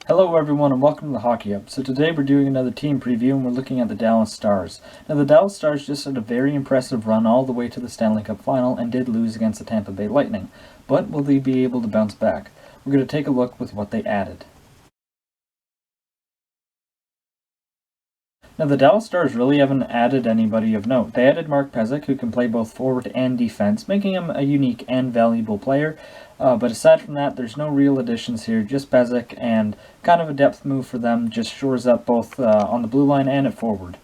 Hello everyone and welcome to the Hockey Hub. So today we're doing another team preview and we're looking at the Dallas Stars. Now the Dallas Stars just had a very impressive run all the way to the Stanley Cup final and did lose against the Tampa Bay Lightning. But will they be able to bounce back? We're going to take a look with what they added. Now the Dallas Stars really haven't added anybody of note. They added Mark Pezic, who can play both forward and defense, making him a unique and valuable player. But aside from that, there's no real additions here, just Pezic, and kind of a depth move for them, just shores up both on the blue line and at forward.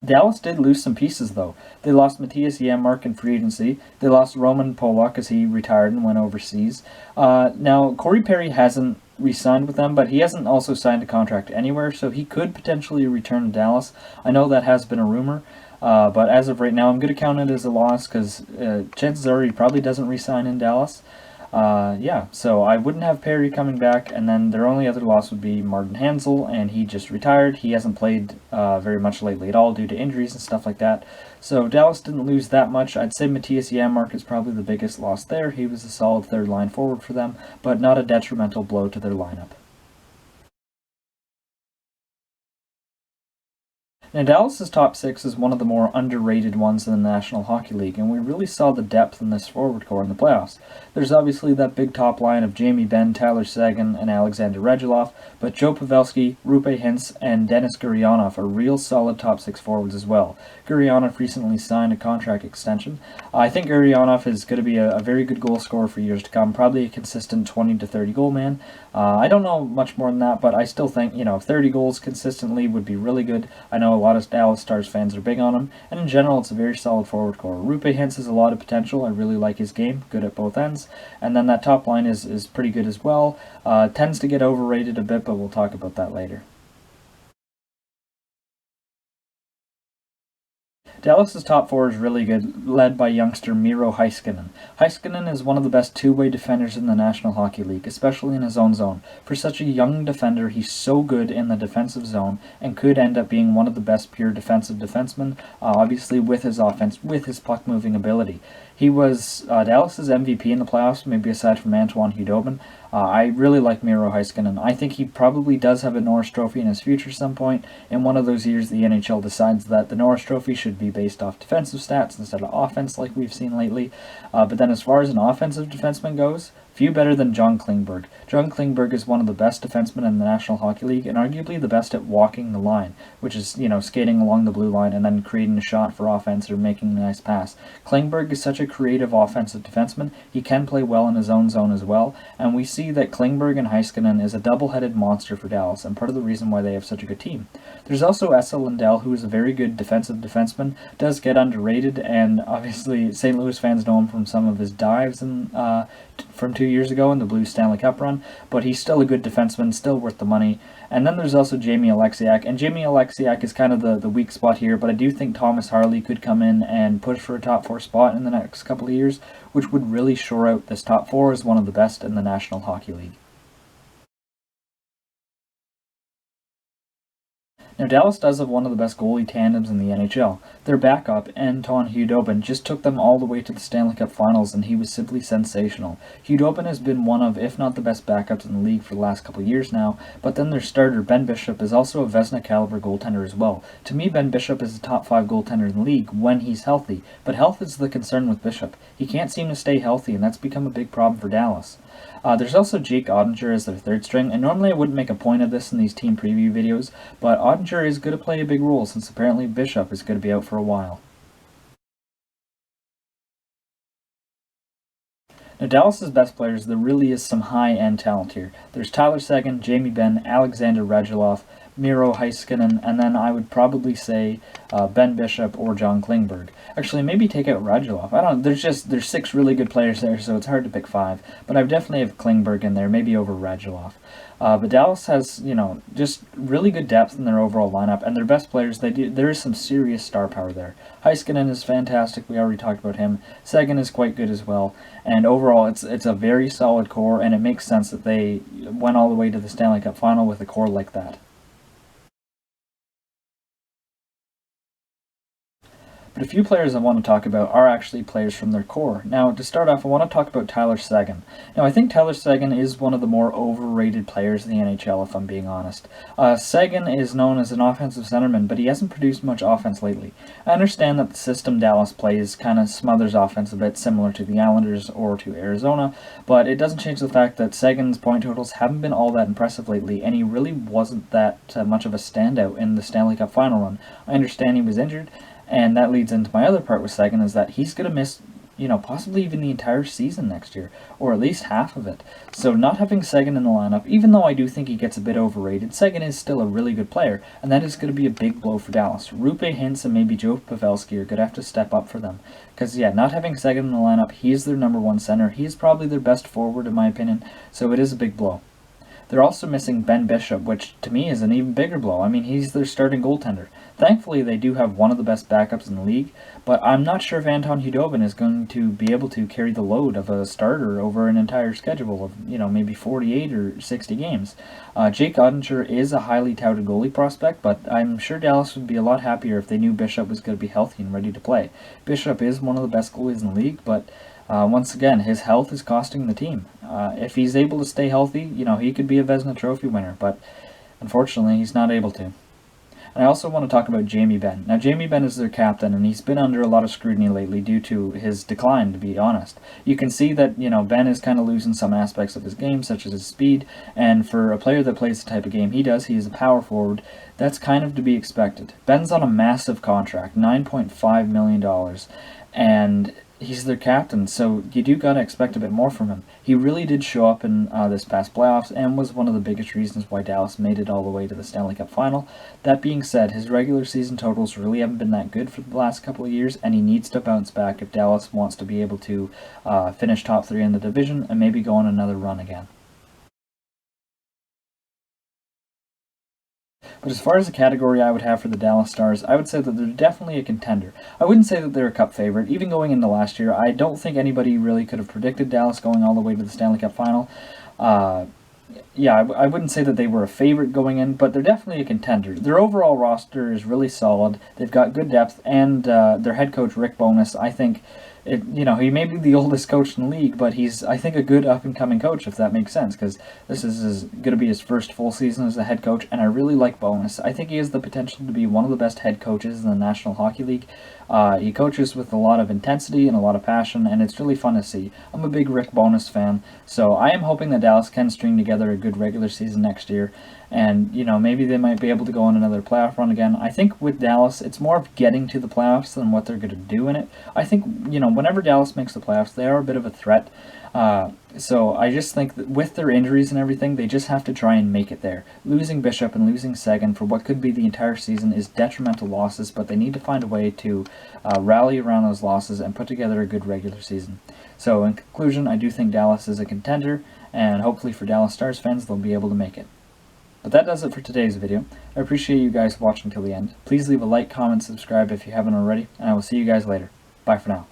Dallas did lose some pieces, though. They lost Matthias Janmark in free agency. They lost Roman Polak as he retired and went overseas. Now, Corey Perry hasn't re-signed with them, but he hasn't also signed a contract anywhere, so he could potentially return to Dallas. I know that has been a rumor, but as of right now, I'm going to count it as a loss because chances are he probably doesn't re-sign in Dallas. Yeah, so I wouldn't have Perry coming back, and then their only other loss would be Martin Hansel, and he just retired. He hasn't played very much lately at all due to injuries and stuff like that. So Dallas didn't lose that much. I'd say Matthias Janmark is probably the biggest loss there. He was a solid third line forward for them, but not a detrimental blow to their lineup. Now, Dallas's top six is one of the more underrated ones in the National Hockey League, and we really saw the depth in this forward core in the playoffs. There's obviously that big top line of Jamie Benn, Tyler Seguin, and Alexander Radulov, but Joe Pavelski, Rupe Hintz, and Denis Gurianov are real solid top six forwards as well. Gurianov recently signed a contract extension. I think Gurianov is going to be a very good goal scorer for years to come, probably a consistent 20 to 30 goal man. I don't know much more than that, but I still think, 30 goals consistently would be really good. I know a lot of Dallas Stars fans are big on him, and in general, it's a very solid forward core. Rupe Hintz has a lot of potential. I really like his game, good at both ends, and then that top line is pretty good as well. Tends to get overrated a bit, but we'll talk about that later. Dallas's top four is really good, led by youngster Miro Heiskanen. Heiskanen is one of the best two-way defenders in the National Hockey League, especially in his own zone. For such a young defender, he's so good in the defensive zone and could end up being one of the best pure defensive defensemen, obviously with his offense, with his puck-moving ability. He was Dallas's MVP in the playoffs, maybe aside from Antoine Hudobin. I really like Miro Heiskanen. I think he probably does have a Norris Trophy in his future some point. In one of those years, the NHL decides that the Norris Trophy should be based off defensive stats instead of offense, like we've seen lately. But then as far as an offensive defenseman goes, few better than John Klingberg. John Klingberg is one of the best defensemen in the National Hockey League and arguably the best at walking the line, which is, skating along the blue line and then creating a shot for offense or making a nice pass. Klingberg is such a creative offensive defenseman. He can play well in his own zone as well, and we see that Klingberg and Heiskanen is a double-headed monster for Dallas and part of the reason why they have such a good team. There's also Esa Lindell, who is a very good defensive defenseman, does get underrated, and obviously St. Louis fans know him from some of his dives from 2 years ago in the Blues Stanley Cup run, but he's still a good defenseman, still worth the money. And then there's also Jamie Alexiak, and Jamie Alexiak is kind of the weak spot here, but I do think Thomas Harley could come in and push for a top four spot in the next couple of years, which would really shore out this top four as one of the best in the National Hockey League. Now, Dallas does have one of the best goalie tandems in the NHL. Their backup, Anton Hudobin, just took them all the way to the Stanley Cup Finals, and he was simply sensational. Hudobin has been one of, if not the best backups in the league for the last couple of years now, but then their starter, Ben Bishop, is also a Vezina-caliber goaltender as well. To me, Ben Bishop is a top 5 goaltender in the league when he's healthy, but health is the concern with Bishop. He can't seem to stay healthy, and that's become a big problem for Dallas. There's also Jake Ottinger as their third string, and normally I wouldn't make a point of this in these team preview videos, but Ottinger is going to play a big role since apparently Bishop is going to be out for a while. Now, Dallas's best players, there really is some high-end talent here. There's Tyler Seguin, Jamie Benn, Alexander Radulov, Miro Heiskanen, and then I would probably say Ben Bishop or John Klingberg. Actually, maybe take out Radulov. I don't know. There's 6 really good players there, so it's hard to pick 5. But I definitely have Klingberg in there, maybe over Radulov. But Dallas has, just really good depth in their overall lineup, and their best players, there is some serious star power there. Heiskanen is fantastic. We already talked about him. Seguin is quite good as well. And overall, it's a very solid core, and it makes sense that they went all the way to the Stanley Cup Final with a core like that. But a few players I want to talk about are actually players from their core. Now, to start off, I want to talk about Tyler Seguin. Now, I think Tyler Seguin is one of the more overrated players in the NHL, if I'm being honest. Seguin is known as an offensive centerman, but he hasn't produced much offense lately. I understand that the system Dallas plays kind of smothers offense a bit, similar to the Islanders or to Arizona, but it doesn't change the fact that Seguin's point totals haven't been all that impressive lately, and he really wasn't that much of a standout in the Stanley Cup final run. I understand he was injured, and that leads into my other part with Seguin, is that he's going to miss, possibly even the entire season next year, or at least half of it. So not having Seguin in the lineup, even though I do think he gets a bit overrated, Seguin is still a really good player, and that is going to be a big blow for Dallas. Rupe Hintz and maybe Joe Pavelski are going to have to step up for them. Because, yeah, not having Seguin in the lineup, he's their number one center. He's probably their best forward, in my opinion, so it is a big blow. They're also missing Ben Bishop, which to me is an even bigger blow. I mean, he's their starting goaltender. Thankfully, they do have one of the best backups in the league, but I'm not sure if Anton Khudobin is going to be able to carry the load of a starter over an entire schedule of, maybe 48 or 60 games. Jake Ottinger is a highly touted goalie prospect, but I'm sure Dallas would be a lot happier if they knew Bishop was going to be healthy and ready to play. Bishop is one of the best goalies in the league, but once again, his health is costing the team. If he's able to stay healthy, he could be a Vezina Trophy winner, but unfortunately, he's not able to. And I also want to talk about Jamie Benn. Now, Jamie Benn is their captain, and he's been under a lot of scrutiny lately due to his decline, to be honest. You can see that, Ben is kind of losing some aspects of his game, such as his speed, and for a player that plays the type of game he does, he is a power forward, that's kind of to be expected. Ben's on a massive contract, $9.5 million, and he's their captain, so you do gotta expect a bit more from him. He really did show up in this past playoffs and was one of the biggest reasons why Dallas made it all the way to the Stanley Cup final. That being said, his regular season totals really haven't been that good for the last couple of years, and he needs to bounce back if Dallas wants to be able to finish top 3 in the division and maybe go on another run again. But as far as the category I would have for the Dallas Stars, I would say that they're definitely a contender. I wouldn't say that they're a cup favorite. Even going into last year, I don't think anybody really could have predicted Dallas going all the way to the Stanley Cup final. I wouldn't say that they were a favorite going in, but they're definitely a contender. Their overall roster is really solid. They've got good depth, and their head coach, Rick Bowness, I think, he may be the oldest coach in the league, but he's, I think, a good up-and-coming coach, if that makes sense, because this is going to be his first full season as a head coach, and I really like Bowness. I think he has the potential to be one of the best head coaches in the National Hockey League. He coaches with a lot of intensity and a lot of passion, and it's really fun to see. I'm a big Rick Bowness fan, so I am hoping that Dallas can string together a good regular season next year, and, maybe they might be able to go on another playoff run again. I think with Dallas, it's more of getting to the playoffs than what they're going to do in it. I think, whenever Dallas makes the playoffs, they are a bit of a threat. So I just think that with their injuries and everything, they just have to try and make it there. Losing Bishop and losing Seguin for what could be the entire season is detrimental losses, but they need to find a way to rally around those losses and put together a good regular season. So in conclusion, I do think Dallas is a contender, and hopefully for Dallas Stars fans, they'll be able to make it. But that does it for today's video. I appreciate you guys watching till the end. Please leave a like, comment, subscribe if you haven't already, and I will see you guys later. Bye for now.